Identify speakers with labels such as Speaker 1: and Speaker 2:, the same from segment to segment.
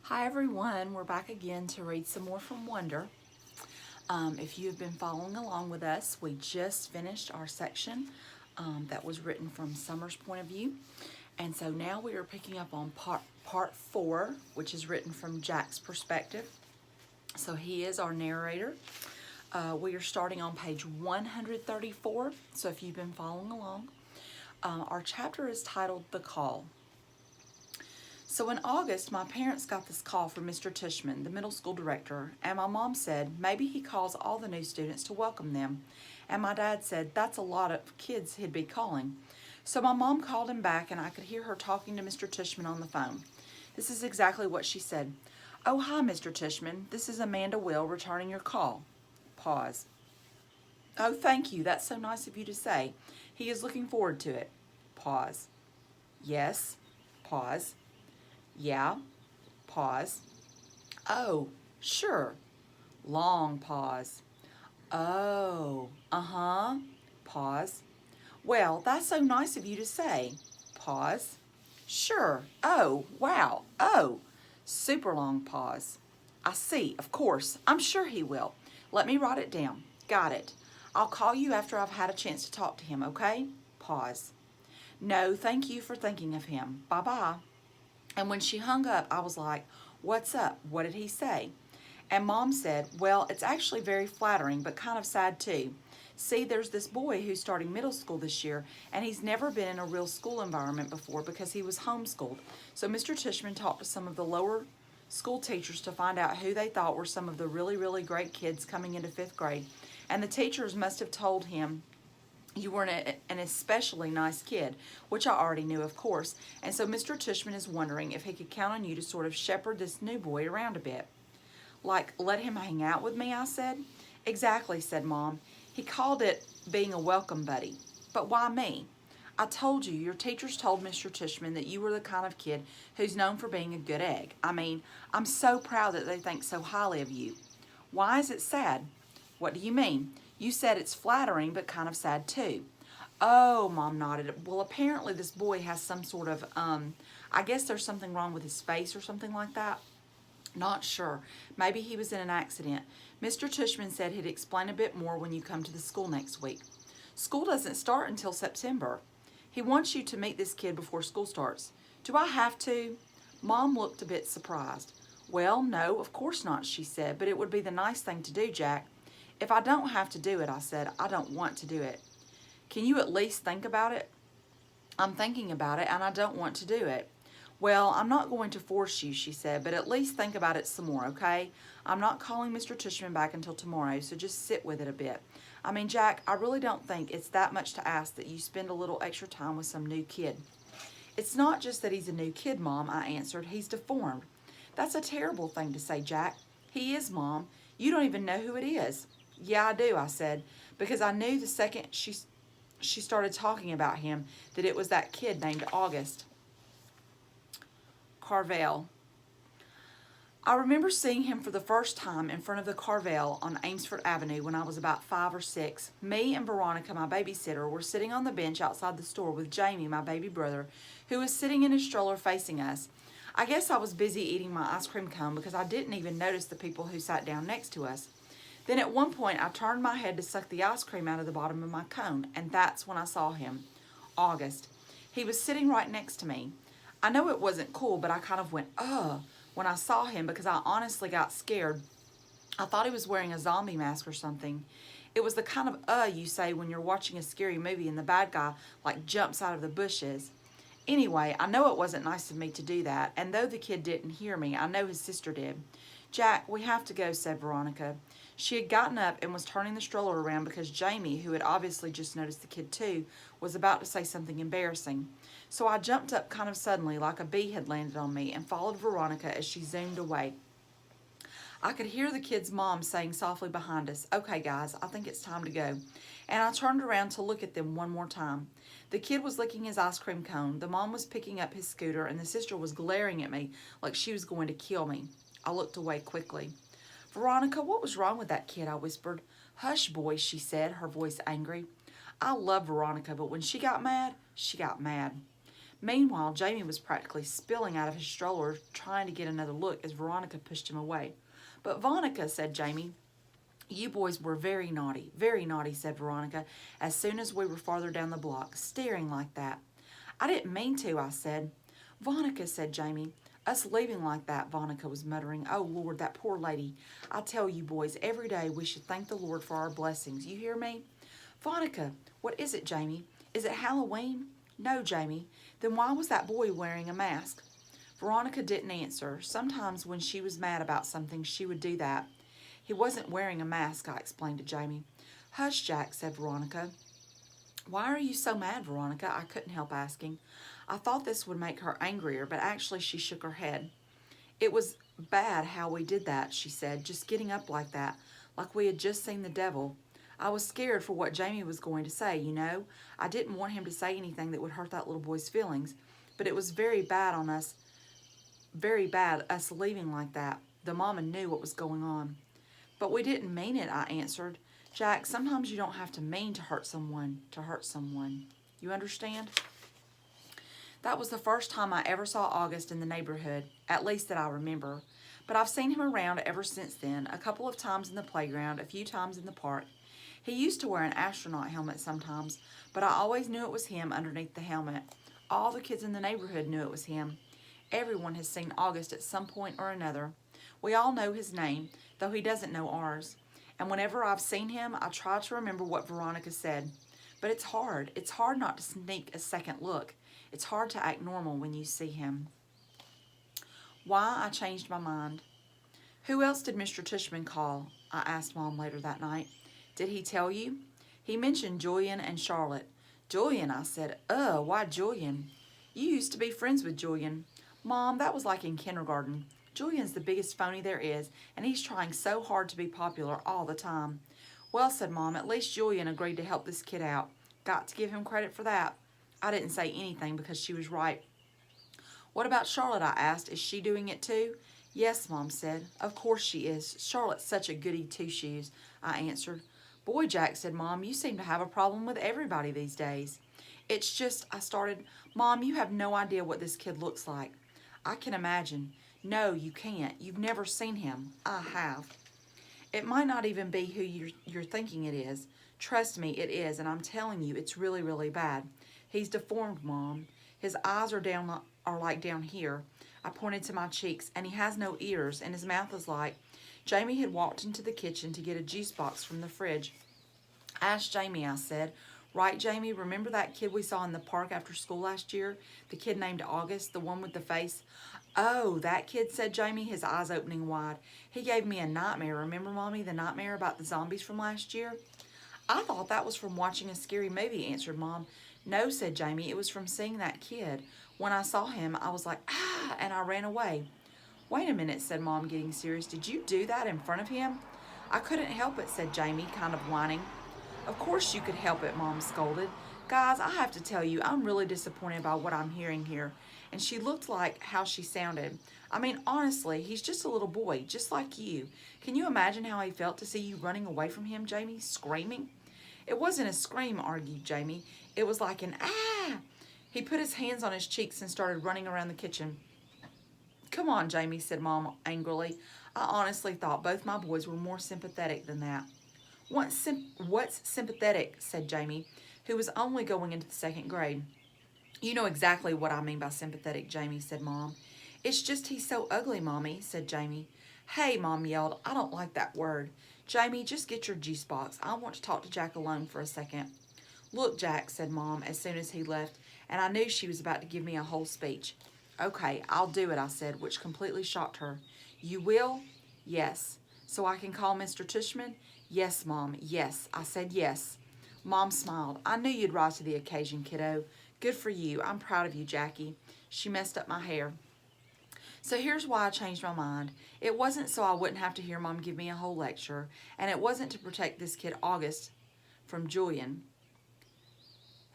Speaker 1: Hi everyone, we're back again to read some more from Wonder. If you have been following along with us, we just finished our section that was written from Summer's point of view. And so now we are picking up on part 4, which is written from Jack's perspective. So he is our narrator. We are starting on page 134, so if you've been following along. Our chapter is titled The Call. So in August, my parents got this call from Mr. Tishman, the middle school director, and my mom said maybe he calls all the new students to welcome them. And my dad said that's a lot of kids he'd be calling. So my mom called him back, and I could hear her talking to Mr. Tishman on the phone. This is exactly what she said. "Oh, hi, Mr. Tishman. This is Amanda Will returning your call." Pause. "Oh, thank you. That's so nice of you to say. He is looking forward to it." Pause. "Yes." Pause. "Yeah." Pause. "Oh, sure." Long pause. "Oh, uh-huh." Pause. "Well, that's so nice of you to say." Pause. "Sure. Oh, wow. Oh." Super long pause. "I see, of course. I'm sure he will. Let me write it down. Got it. I'll call you after I've had a chance to talk to him, okay?" Pause. "No, thank you for thinking of him. Bye-bye." And when she hung up, I was like, "What's up? What did he say?" And Mom said, "Well, it's actually very flattering, but kind of sad too. See, there's this boy who's starting middle school this year, and he's never been in a real school environment before because he was homeschooled. So Mr. Tishman talked to some of the lower school teachers to find out who they thought were some of the really, really great kids coming into fifth grade. And the teachers must have told him you were an especially nice kid, which I already knew, of course. And so Mr. Tishman is wondering if he could count on you to sort of shepherd this new boy around a bit." "Like, let him hang out with me?" I said. "Exactly," said Mom. "He called it being a welcome buddy." "But why me?" "I told you, your teachers told Mr. Tishman that you were the kind of kid who's known for being a good egg. I mean, I'm so proud that they think so highly of you." "Why is it sad?" "What do you mean? You said it's flattering, but kind of sad too." "Oh," Mom nodded. "Well, apparently this boy has some sort of, I guess there's something wrong with his face or something like that. Not sure. Maybe he was in an accident. Mr. Tishman said he'd explain a bit more when you come to the school next week." "School doesn't start until September." "He wants you to meet this kid before school starts." "Do I have to?" Mom looked a bit surprised. "Well, no, of course not," she said, "but it would be the nice thing to do, Jack." "If I don't have to do it," I said, "I don't want to do it." "Can you at least think about it?" "I'm thinking about it, and I don't want to do it." "Well, I'm not going to force you," she said, "but at least think about it some more, okay? I'm not calling Mr. Tishman back until tomorrow, so just sit with it a bit. I mean, Jack, I really don't think it's that much to ask that you spend a little extra time with some new kid." "It's not just that he's a new kid, Mom," I answered. "He's deformed." "That's a terrible thing to say, Jack." "He is, Mom. You don't even know who it is." "Yeah, I do," I said, because I knew the second she started talking about him that it was that kid named August Carvel. I remember seeing him for the first time in front of the Carvel on Amesfort Avenue when I was about 5 or 6. Me and Veronica, my babysitter, were sitting on the bench outside the store with Jamie, my baby brother, who was sitting in his stroller facing us. I guess I was busy eating my ice cream cone because I didn't even notice the people who sat down next to us. Then at one point I turned my head to suck the ice cream out of the bottom of my cone, and that's when I saw him. August. He was sitting right next to me. I know it wasn't cool, but I kind of went, ugh, when I saw him because I honestly got scared. I thought he was wearing a zombie mask or something. It was the kind of you say when you're watching a scary movie and the bad guy like jumps out of the bushes. Anyway, I know it wasn't nice of me to do that, and though the kid didn't hear me, I know his sister did. "Jack, we have to go," said Veronica. She had gotten up and was turning the stroller around because Jamie, who had obviously just noticed the kid too, was about to say something embarrassing. So I jumped up kind of suddenly like a bee had landed on me and followed Veronica as she zoomed away. I could hear the kid's mom saying softly behind us, "Okay, guys, I think it's time to go." And I turned around to look at them one more time. The kid was licking his ice cream cone, the mom was picking up his scooter, and the sister was glaring at me like she was going to kill me. I looked away quickly. "Veronica, what was wrong with that kid?" I whispered. "Hush, boy," she said, her voice angry. I love Veronica, but when she got mad, she got mad. Meanwhile, Jamie was practically spilling out of his stroller trying to get another look as Veronica pushed him away. "But Veronica," said Jamie. "You boys were very naughty," said Veronica, as soon as we were farther down the block, staring like that. "I didn't mean to," I said. "Veronica," said Jamie. "Us leaving like that," Veronica was muttering. "Oh, Lord, that poor lady. I tell you, boys, every day we should thank the Lord for our blessings. You hear me?" "Veronica, what is it, Jamie? Is it Halloween?" "No, Jamie." "Then why was that boy wearing a mask?" Veronica didn't answer. Sometimes when she was mad about something, she would do that. "He wasn't wearing a mask," I explained to Jamie. "Hush, Jack," said Veronica. "Why are you so mad, Veronica?" I couldn't help asking. I thought this would make her angrier, but actually she shook her head. "It was bad how we did that," she said, "just getting up like that, like we had just seen the devil. I was scared for what Jamie was going to say, you know. I didn't want him to say anything that would hurt that little boy's feelings, but it was very bad on us, very bad us leaving like that. The mama knew what was going on." "But we didn't mean it," I answered. "Jack, sometimes you don't have to mean to hurt someone to hurt someone. You understand?" That was the first time I ever saw August in the neighborhood, at least that I remember. But I've seen him around ever since then, a couple of times in the playground, a few times in the park. He used to wear an astronaut helmet sometimes, but I always knew it was him underneath the helmet. All the kids in the neighborhood knew it was him. Everyone has seen August at some point or another. We all know his name, though he doesn't know ours. And whenever I've seen him, I try to remember what Veronica said. But it's hard. It's hard not to sneak a second look. It's hard to act normal when you see him. Why I changed my mind. "Who else did Mr. Tushman call?" I asked Mom later that night. "Did he tell you?" "He mentioned Julian and Charlotte." "Julian," I said. Why Julian?" "You used to be friends with Julian." "Mom, that was like in kindergarten. Julian's the biggest phony there is, and he's trying so hard to be popular all the time." "Well," said Mom, "at least Julian agreed to help this kid out. Got to give him credit for that." I didn't say anything because she was right. "What about Charlotte?" I asked. "Is she doing it too?" "Yes," Mom said. "Of course she is. Charlotte's such a goody two-shoes," I answered. "Boy, Jack," said Mom, "you seem to have a problem with everybody these days." "It's just," I started. "Mom, you have no idea what this kid looks like." "I can imagine." "No, you can't. You've never seen him." "I have." "It might not even be who you're thinking it is. Trust me, it is, and I'm telling you, it's really, really bad. He's deformed, Mom. His eyes are like down here." I pointed to my cheeks. "And he has no ears, and his mouth is like—" Jamie had walked into the kitchen to get a juice box from the fridge. "Ask Jamie," I said. "Right, Jamie? Remember that kid we saw in the park after school last year? The kid named August, the one with the face?" "Oh, that kid," said Jamie, his eyes opening wide. "He gave me a nightmare. Remember, Mommy, the nightmare about the zombies from last year?" "I thought that was from watching a scary movie," answered Mom. "No," said Jamie, "it was from seeing that kid. When I saw him, I was like, ah, and I ran away." "Wait a minute," said Mom, getting serious. "Did you do that in front of him?" "I couldn't help it," said Jamie, kind of whining. "Of course you could help it," Mom scolded. "Guys, I have to tell you, I'm really disappointed by what I'm hearing here." And she looked like how she sounded. "I mean, honestly, he's just a little boy, just like you. Can you imagine how he felt to see you running away from him, Jamie, screaming?" "It wasn't a scream," argued Jamie. "It was like an ah." He put his hands on his cheeks and started running around the kitchen. "Come on, Jamie," said Mom angrily. "I honestly thought both my boys were more sympathetic than that." What's sympathetic?" said Jamie, who was only going into the second grade. "You know exactly what I mean by sympathetic, Jamie," said Mom. "It's just he's so ugly, Mommy," said Jamie. "Hey," Mom yelled, "I don't like that word. Jamie, just get your juice box. I want to talk to Jack alone for a second." "Look, Jack," said Mom as soon as he left, and I knew she was about to give me a whole speech. "Okay, I'll do it," I said, which completely shocked her. "You will?" "Yes." "So I can call Mr. Tushman?" "Yes, Mom, yes." I said yes. Mom smiled. "I knew you'd rise to the occasion, kiddo. Good for you. I'm proud of you, Jackie." She messed up my hair. So here's why I changed my mind. It wasn't so I wouldn't have to hear Mom give me a whole lecture, and it wasn't to protect this kid August from Julian,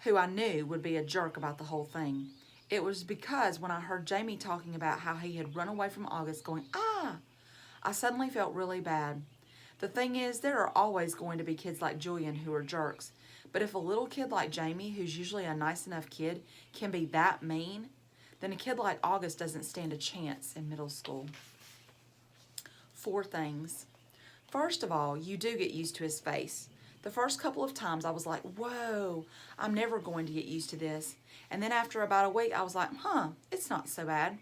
Speaker 1: who I knew would be a jerk about the whole thing. It was because when I heard Jamie talking about how he had run away from August going, ah, I suddenly felt really bad. The thing is, there are always going to be kids like Julian who are jerks, But if a little kid like Jamie, who's usually a nice enough kid, can be that mean, then a kid like August doesn't stand a chance in middle school. 4 things. First of all, you do get used to his face. The first couple of times I was like, whoa, I'm never going to get used to this. And then after about a week, I was like, it's not so bad.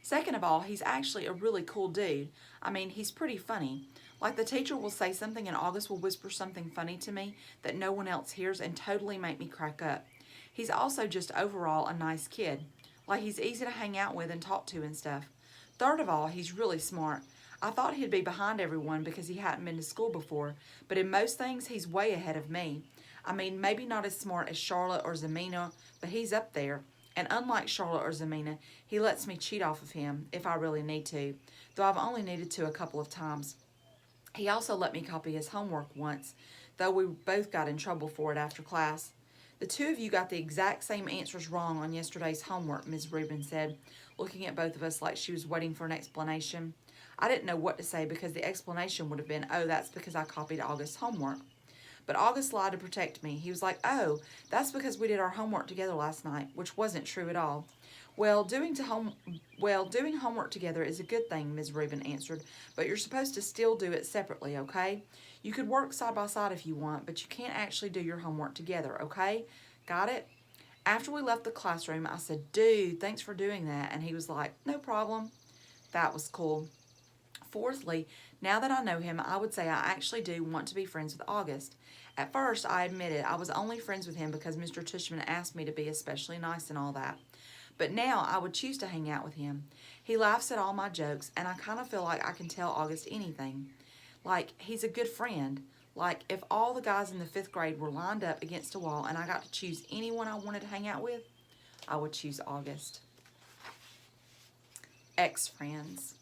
Speaker 1: Second of all, he's actually a really cool dude. I mean, he's pretty funny. Like the teacher will say something and August will whisper something funny to me that no one else hears and totally make me crack up. He's also just overall a nice kid. Like he's easy to hang out with and talk to and stuff. Third of all, he's really smart. I thought he'd be behind everyone because he hadn't been to school before, but in most things, he's way ahead of me. I mean, maybe not as smart as Charlotte or Zamina, but he's up there. And unlike Charlotte or Zamina, he lets me cheat off of him if I really need to, though I've only needed to a couple of times. He also let me copy his homework once, though we both got in trouble for it after class. The 2 of you got the exact same answers wrong on yesterday's homework, Ms. Rubin said, looking at both of us like she was waiting for an explanation. I didn't know what to say because the explanation would have been, oh, that's because I copied August's homework. But August lied to protect me. He was like, oh, that's because we did our homework together last night, which wasn't true at all. Well, doing homework together is a good thing, Ms. Rubin answered, but you're supposed to still do it separately, okay? You could work side by side if you want, but you can't actually do your homework together, okay? Got it? After we left the classroom, I said, dude, thanks for doing that. And he was like, no problem. That was cool. Fourthly, now that I know him, I would say I actually do want to be friends with August. At first, I admitted I was only friends with him because Mr. Tushman asked me to be especially nice and all that. But now I would choose to hang out with him. He laughs at all my jokes, and I kind of feel like I can tell August anything. Like, he's a good friend. Like, if all the guys in the 5th grade were lined up against a wall and I got to choose anyone I wanted to hang out with, I would choose August. Ex-friends.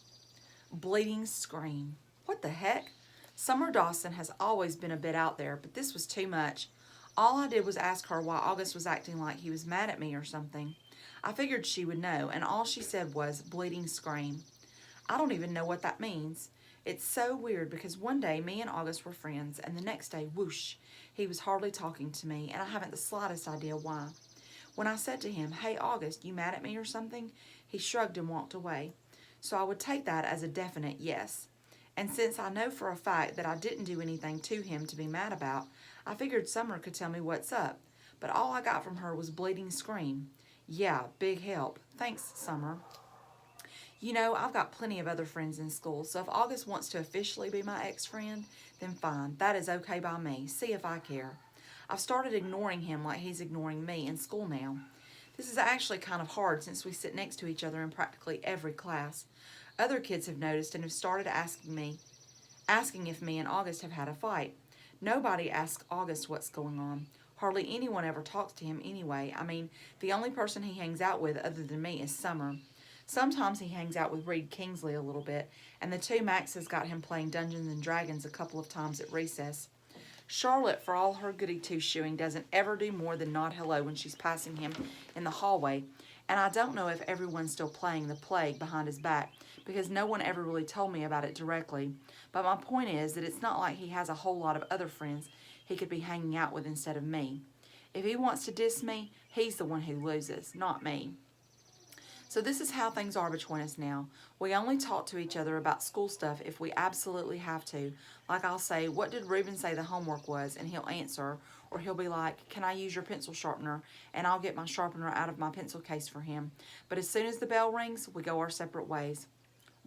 Speaker 1: Bleeding scream. What the heck? Summer Dawson has always been a bit out there, but this was too much. All I did was ask her why August was acting like he was mad at me or something. I figured she would know, and all she said was, bleeding scream. I don't even know what that means. It's so weird because one day me and August were friends, and the next day, whoosh, he was hardly talking to me, and I haven't the slightest idea why. When I said to him, hey August, you mad at me or something? He shrugged and walked away. So I would take that as a definite yes. And since I know for a fact that I didn't do anything to him to be mad about, I figured Summer could tell me what's up. But all I got from her was bleeding scream. Yeah, big help. Thanks, Summer. You know, I've got plenty of other friends in school, so if August wants to officially be my ex-friend, then fine. That is okay by me. See if I care. I've started ignoring him like he's ignoring me in school now. This is actually kind of hard since we sit next to each other in practically every class. Other kids have noticed and have started asking if me and August have had a fight. Nobody asks August what's going on. Hardly anyone ever talks to him anyway. I mean, the only person he hangs out with other than me is Summer. Sometimes he hangs out with Reed Kingsley a little bit, and the 2 Maxes got him playing Dungeons and Dragons a couple of times at recess. Charlotte, for all her goody two-shoeing, doesn't ever do more than nod hello when she's passing him in the hallway, and I don't know if everyone's still playing the Plague behind his back, because no one ever really told me about it directly. But my point is that it's not like he has a whole lot of other friends he could be hanging out with instead of me. If he wants to diss me, he's the one who loses, not me. So this is how things are between us now. We only talk to each other about school stuff if we absolutely have to. Like I'll say, what did Reuben say the homework was? And he'll answer. Or he'll be like, can I use your pencil sharpener? And I'll get my sharpener out of my pencil case for him. But as soon as the bell rings, we go our separate ways.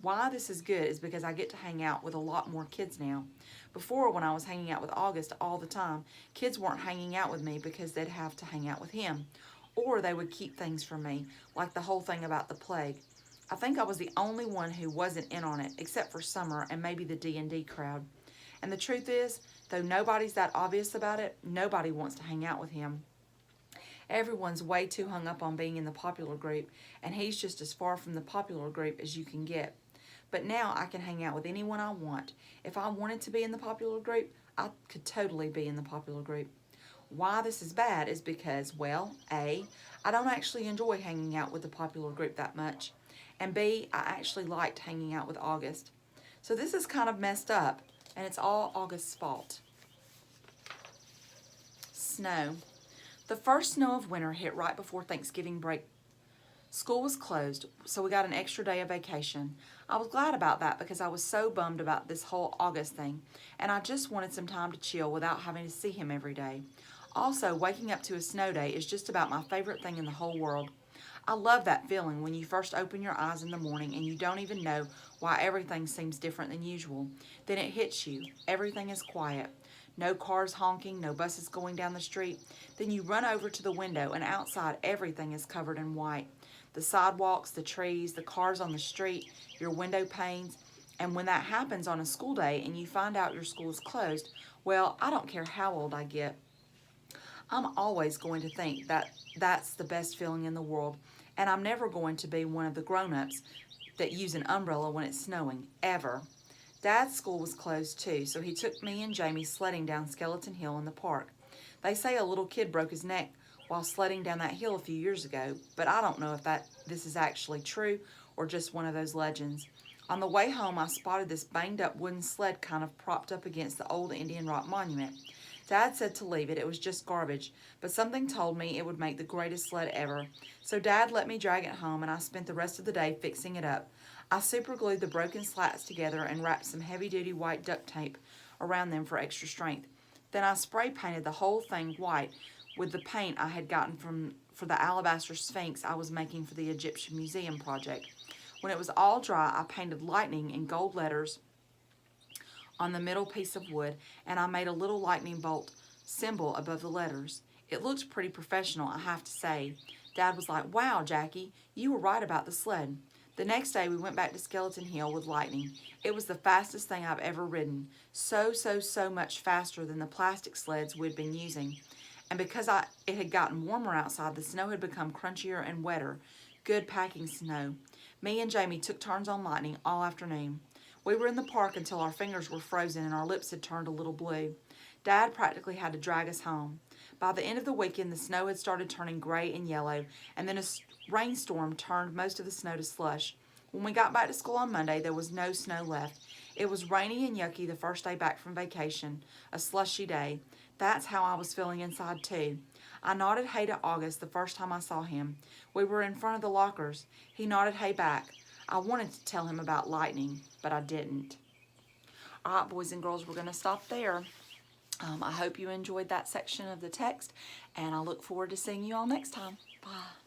Speaker 1: Why this is good is because I get to hang out with a lot more kids now. Before, when I was hanging out with August all the time, kids weren't hanging out with me because they'd have to hang out with him. Or they would keep things from me, like the whole thing about the Plague. I think I was the only one who wasn't in on it, except for Summer and maybe the D&D crowd. And the truth is, though nobody's that obvious about it, nobody wants to hang out with him. Everyone's way too hung up on being in the popular group, and he's just as far from the popular group as you can get. But now I can hang out with anyone I want. If I wanted to be in the popular group, I could totally be in the popular group. Why this is bad is because, well, A, I don't actually enjoy hanging out with the popular group that much, and B, I actually liked hanging out with August. So this is kind of messed up, and it's all August's fault. snow. The first snow of winter hit right before Thanksgiving break. School was closed, so we got an extra day of vacation. I was glad about that because I was so bummed about this whole August thing, and I just wanted some time to chill without having to see him every day. Also, waking up to a snow day is just about my favorite thing in the whole world. I love that feeling when you first open your eyes in the morning and you don't even know why everything seems different than usual. Then it hits you. Everything is quiet. No cars honking, no buses going down the street. Then you run over to the window and outside everything is covered in white. The sidewalks, the trees, the cars on the street, your window panes. And when that happens on a school day and you find out your school is closed, well, I don't care how old I get. I'm always going to think that that's the best feeling in the world, and I'm never going to be one of the grown-ups that use an umbrella when it's snowing, ever. Dad's school was closed too, so he took me and Jamie sledding down Skeleton Hill in the park. They say a little kid broke his neck while sledding down that hill a few years ago, but I don't know if this is actually true or just one of those legends. On the way home, I spotted this banged-up wooden sled kind of propped up against the old Indian Rock Monument. Dad said to leave it. It was just garbage, but something told me it would make the greatest sled ever. So Dad let me drag it home, and I spent the rest of the day fixing it up. I superglued the broken slats together and wrapped some heavy-duty white duct tape around them for extra strength. Then I spray painted the whole thing white with the paint I had gotten for the alabaster sphinx I was making for the Egyptian Museum project. When it was all dry, I painted lightning in gold letters on the middle piece of wood, and I made a little lightning bolt symbol above the letters. It looked pretty professional, I have to say. Dad was like, "Wow, Jackie, you were right about the sled." The next day we went back to Skeleton Hill with Lightning. It was the fastest thing I've ever ridden. So much faster than the plastic sleds we'd been using. And because it had gotten warmer outside, the snow had become crunchier and wetter. Good packing snow. Me and Jamie took turns on Lightning all afternoon. We were in the park until our fingers were frozen and our lips had turned a little blue. Dad practically had to drag us home. By the end of the weekend, the snow had started turning gray and yellow, and then a rainstorm turned most of the snow to slush. When we got back to school on Monday, there was no snow left. It was rainy and yucky the first day back from vacation, a slushy day. That's how I was feeling inside too. I nodded hey to August the first time I saw him. We were in front of the lockers. He nodded hey back. I wanted to tell him about Lightning, but I didn't. All right, boys and girls, we're going to stop there. I hope you enjoyed that section of the text, and I look forward to seeing you all next time. Bye.